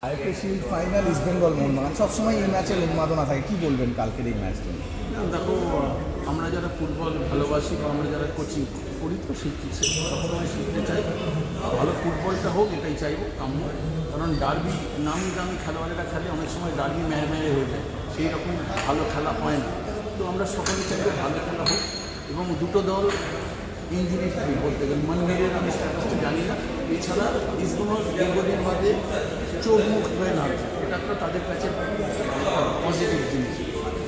IFA shield final east Bengal Mohun Bagan সবসময় এই ম্যাচের উন্মাদনা থাকে, কি বলবেন কালকের এই ম্যাচটা? দেখো, আমরা যারা ফুটবল ভালোবাসি বা আমরা যারা কোচিং করি তো সবসময় শিখতে চাই, ভালো ফুটবলটা হোক এটাই চাইবো আমরা। কারণ ডার্বি নামি দামি খেলোয়াড়েরা খেলে, অনেক সময় ডার্বি মেরে হয়ে যায়, সেই রকম ভালো খেলা হয় না। তো আমরা সকলে চাইবো ভালো খেলা হোক এবং দুটো দল ইঞ্জুরি ফ্রি বলতে গেলে। মন্দিরের আমি স্ট্যাটাসটা জানি না, এছাড়া ইস্টবেঙ্গল দীর্ঘদিন বাদে চোখ মুখ হয়ে না, এটা একটা তাদের কাছে পজিটিভ জিনিস।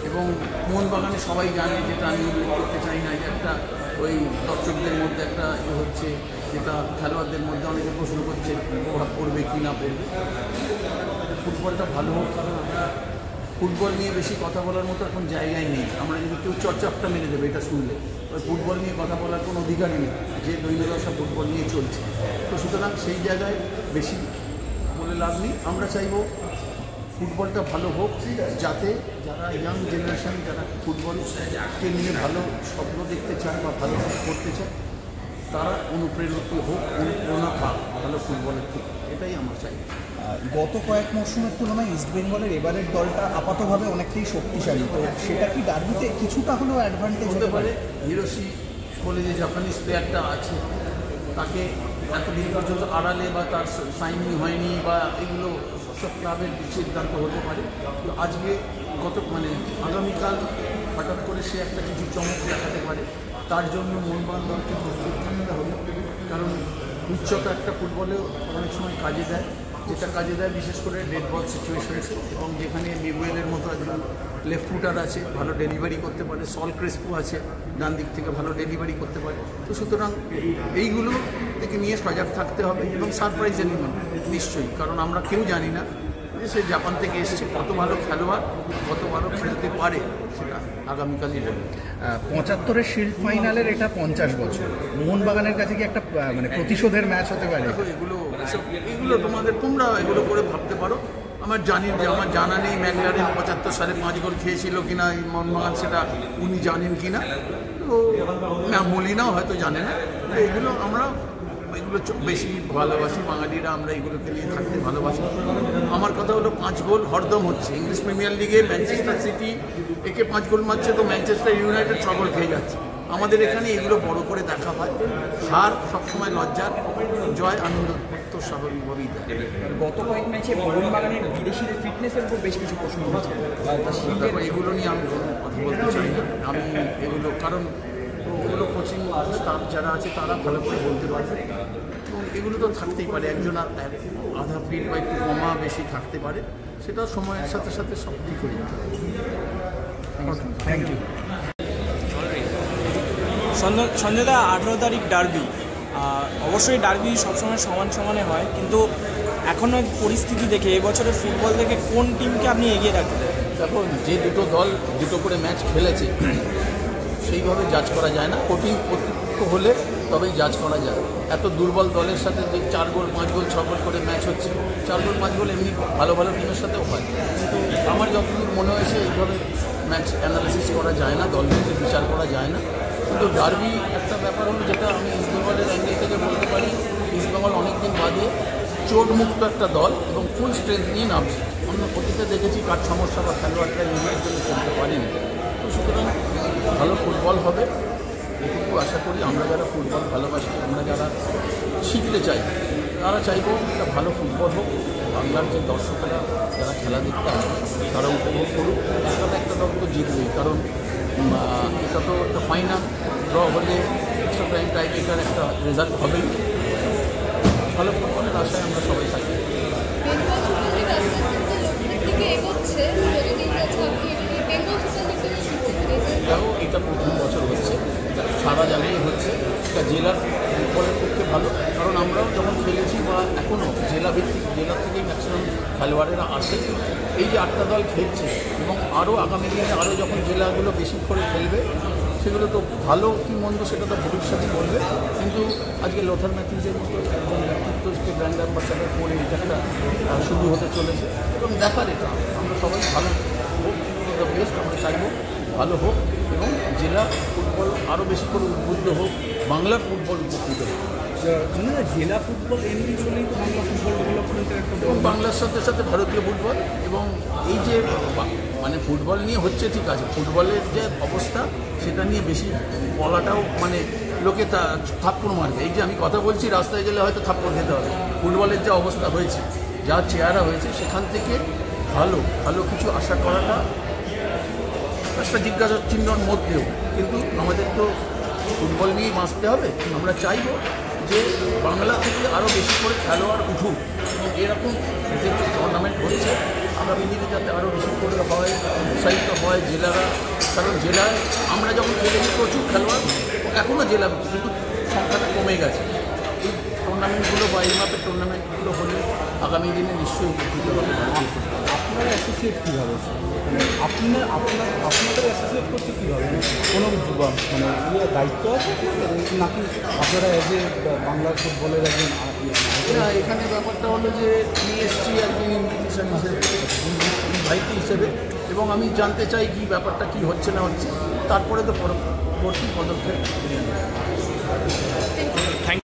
এবং মোহনবাগানে সবাই জানে, যেটা আমি উল্লেখ করতে চাই না, যে একটা ওই দর্শকদের মধ্যে একটা হচ্ছে, যেটা খেলোয়াড়দের মধ্যে অনেকে প্রশ্ন করছে প্রভাব পড়বে কি না পড়বে। ফুটবলটা ভালো হোক, কারণ আমরা ফুটবল নিয়ে বেশি কথা বলার মতো এখন জায়গায় নেই। আমরা যদি কেউ চর্চাপটা মেরে দেবে এটা শুনলে, ওই ফুটবল নিয়ে কথা বলার কোনো অধিকার নেই, যে দৈনদশা ফুটবল নিয়ে চলছে। তো সুতরাং সেই জায়গায় বেশি বলে লাভ নেই। আমরা চাইব ফুটবলটা ভালো হোক, যাতে যারা ইয়াং জেনারেশন যারা ফুটবলকে নিয়ে ভালো স্বপ্ন দেখতে চায় বা ভালো করতে চায়, তারা অনুপ্রেরিত হোক, অনুপ্রেরণা পাক ভালো ফুটবলের থেকে, এটাই আমরা চাই। গত কয়েক মরশুমের তুলনায় ইস্ট বেঙ্গলের এবারের দলটা আপাতভাবে অনেকটাই শক্তিশালী, তো সেটা কি ডার্বিতে কিছুটা হলেও অ্যাডভান্টেজ হতে পারে? হিরোশি বলে যে জাপানিজ প্লেয়ারটা আছে, তাকে এতদিন পর্যন্ত আড়ালে বা তার সাইনিং হয়নি বা এগুলো সব ক্লাবের সিদ্ধান্ত হতে পারে। তো আজকে আগামীকাল হঠাৎ করে সে একটা কিছু চমক দেখাতে পারে, তার জন্য মোহনবাগান দলকে প্রস্তুত থাকতে হবে। কারণ উচ্চতা একটা ফুটবলেও অনেক সময় কাজে দেয়, যেটা কাজে দেয় বিশেষ করে ডেড বল সিচুয়েশনসে, এবং যেখানে মিগুয়েলের মতো একজন লেফট ফুটার আছে, ভালো ডেলিভারি করতে পারে, সল ক্রেসপো আছে ডান দিক থেকে ভালো ডেলিভারি করতে পারে। তো সুতরাং এইগুলো থেকে নিয়ে সজাগ থাকতে হবে এবং সারপ্রাইজ এলিমেন্ট নিশ্চয়ই, কারণ আমরা কেউ জানি না যে সে জাপান থেকে এসছে, কত ভালো খেলোয়াড়, কত ভালো খেলতে পারে, সেটা আগামীকালই বলবে। 75-এর শিল্ড ফাইনালের এটা 50 বছর, মোহনবাগানের কাছে কি একটা প্রতিশোধের ম্যাচ হতে পারে? এগুলো তোমরা এগুলো করে ভাবতে পারো। আমার জানা নেই ম্যাকলারেন 75 সালে 5 গোল খেয়েছিল কিনা, মোহনবাগান সেটা উনি জানেন কিনা, তো মলিনাও হয়তো জানে না। এগুলো বেশি ভালোবাসি বাঙালিরা, আমরা এগুলোকে নিয়ে থাকতে ভালোবাসি। আমার কথা হলো 5 গোল হরদম হচ্ছে ইংলিশ প্রিমিয়ার লিগে, ম্যানচেস্টার সিটি একে 5 গোল মারছে, তো ম্যানচেস্টার ইউনাইটেড 6 গোল খেয়ে যাচ্ছে। আমাদের এখানে এগুলো বড় করে দেখা হয়। হার সবসময় লজ্জার, জয় আনন্দ তো স্বাভাবিকভাবেই দেয়। গত কয়েক ম্যাচে মোহনবাগানের বিদেশিদের ফিটনেসের উপর বেশ কিছু প্রশ্ন হয়েছে। দেখো, এগুলো নিয়ে আমি কোনো কথা বলতে চাই না। আমি কারণ এগুলো কোচিং স্টাফ যারা আছে তারা ভালো করে বলতে পারবে, এবং এগুলো তো থাকতেই পারে, একজন আধা ফিট বা একটু কমা বেশি থাকতে পারে, সেটা সময়ের সাথে সাথে সব ঠিক হয়ে যেতে হবে। Thank you. সঞ্জয়দা, 18 তারিখ ডার্বি, অবশ্যই ডার্বি সবসময় সমানে হয়, কিন্তু এখনও পরিস্থিতি দেখে এবছরের ফুটবল দেখে কোন টিমকে আপনি এগিয়ে রাখবেন? দেখো, যে দুটো দল দুটো করে ম্যাচ খেলেছে সেইভাবে জাজ করা যায় না, কঠিন প্রতিপক্ষ হলে তবেই জাজ করা যায়। এত দুর্বল দলের সাথে যে 4 গোল 5 গোল 6 গোল করে ম্যাচ হচ্ছে, 4 গোল 5 গোল এমনি ভালো ভালো টিমের সাথেও হয়, কিন্তু আমার যতদূর মনে হয়েছে এইভাবে ম্যাচ অ্যানালিসিস করা যায় না, দলকে বিচার করা যায় না। কিন্তু ডার্বি একটা ব্যাপার হলো, যেটা আমি ইস্টবেঙ্গলের অ্যাঙ্গেল থেকে বলতে পারি, ইস্টবেঙ্গল অনেকদিন বাদে চোটমুক্ত একটা দল এবং ফুল স্ট্রেংথ নিয়ে নামছে। আমরা অতীতে দেখেছি কার সমস্যা বা খেলোয়াড়রা নিজের জন্য খেলতে পারেনি। তো সুতরাং ভালো ফুটবল হবে এটুকু আশা করি। আমরা যারা ফুটবল ভালোবাসি, আমরা যারা শিখতে চাই, তারা চাইবো একটা ভালো ফুটবল হোক, বাংলার যে দর্শকেরা যারা খেলা দেখতে আসে তারা উপভোগ করুক। একটা দল তো জিতবেই, কারণ এটা তো একটা ফাইনাল, ড্র হলে এক্সট্রা টাইম টাইব্রেকার একটা রেজাল্ট হবেই। ভালো ফুটবলের আশায় আমরা সবাই থাকি। দেখো, এটা প্রথম বছর হচ্ছে, এটা সারা জায়গায় হচ্ছে, এটা জেলার ফুটবলের পক্ষে ভালো, কারণ আমরাও যখন খেলেছি বা এখনও জেলা থেকেই ম্যাক্সিমাম খেলোয়াড়েরা আসে। এই যে 8টা দল খেলছে এবং আরও আগামী দিনে আরও যখন জেলাগুলো বেশি করে খেলবে, সেগুলো তো ভালো কি মন্দ সেটা তো ভবিষ্যতে বলবে। কিন্তু আজকে লোথার ম্যাথিউজের মতো একজন ব্যক্তিত্বকে ব্র্যান্ড অ্যাম্বাসাডার করে এটা একটা শুরু হতে চলেছে, এবং দেখার এটা আমরা সবাই ভালো হোক, বেস্ট আমরা চাইব ভালো হোক, এবং জেলা ফুটবল আরও বেশি করে উদ্বুদ্ধ হোক, বাংলার ফুটবল উপকৃত হোক। জেলা ফুটবল এমনি বলেই তো বাংলা ফুটবল ডেভেলপমেন্টের একটা এবং বাংলার সাথে সাথে ভারতীয় ফুটবল এবং এই যে মানে ফুটবল নিয়ে হচ্ছে ঠিক আছে, ফুটবলের যে অবস্থা সেটা নিয়ে বেশি বলাটাও মানে লোকে থাপ্পড় মারবে। এই যে আমি কথা বলছি, রাস্তায় গেলে হয়তো থাপ্পড় খেতে হবে। ফুটবলের যে অবস্থা হয়েছে, যা চেহারা হয়েছে, সেখান থেকে ভালো ভালো কিছু আশা করাটা একটা জিজ্ঞাসা চিহ্নর মধ্যেও। কিন্তু আমাদের তো ফুটবল নিয়েই বাঁচতে হবে। আমরা চাইব যে বাংলা থেকে আরও বেশি করে খেলোয়াড় উঠুক এবং এরকম যে টুর্নামেন্ট হচ্ছে আগামী দিনে যাতে আরও বেশি করে হয়, উৎসাহিত হয় জেলারা। কারণ জেলায় আমরা যখন খেলেছি প্রচুর খেলোয়াড়, এখনও জেলা কিন্তু সংখ্যাটা কমে গেছে। এই টুর্নামেন্টগুলো বা এই মাপের টুর্নামেন্টগুলো হলে আগামী দিনে নিশ্চয়ই উপকৃত হবে। আপনারা অ্যাসোসিয়েট কীভাবে, আপনাদের অ্যাসোসিয়েট করতে কীভাবে, কোনো মানে দায়িত্ব আছে নাকি আপনারা এজ এ বাংলার ফুটবলের একজন? না, এখানে ব্যাপারটা হলো যে আমি এসছি একজন ইনভিটেশন হিসেবে, ভাইটি হিসেবে, এবং আমি জানতে চাই কি ব্যাপারটা কি হচ্ছে না হচ্ছে, তারপরে তো পরবর্তী পদক্ষেপ।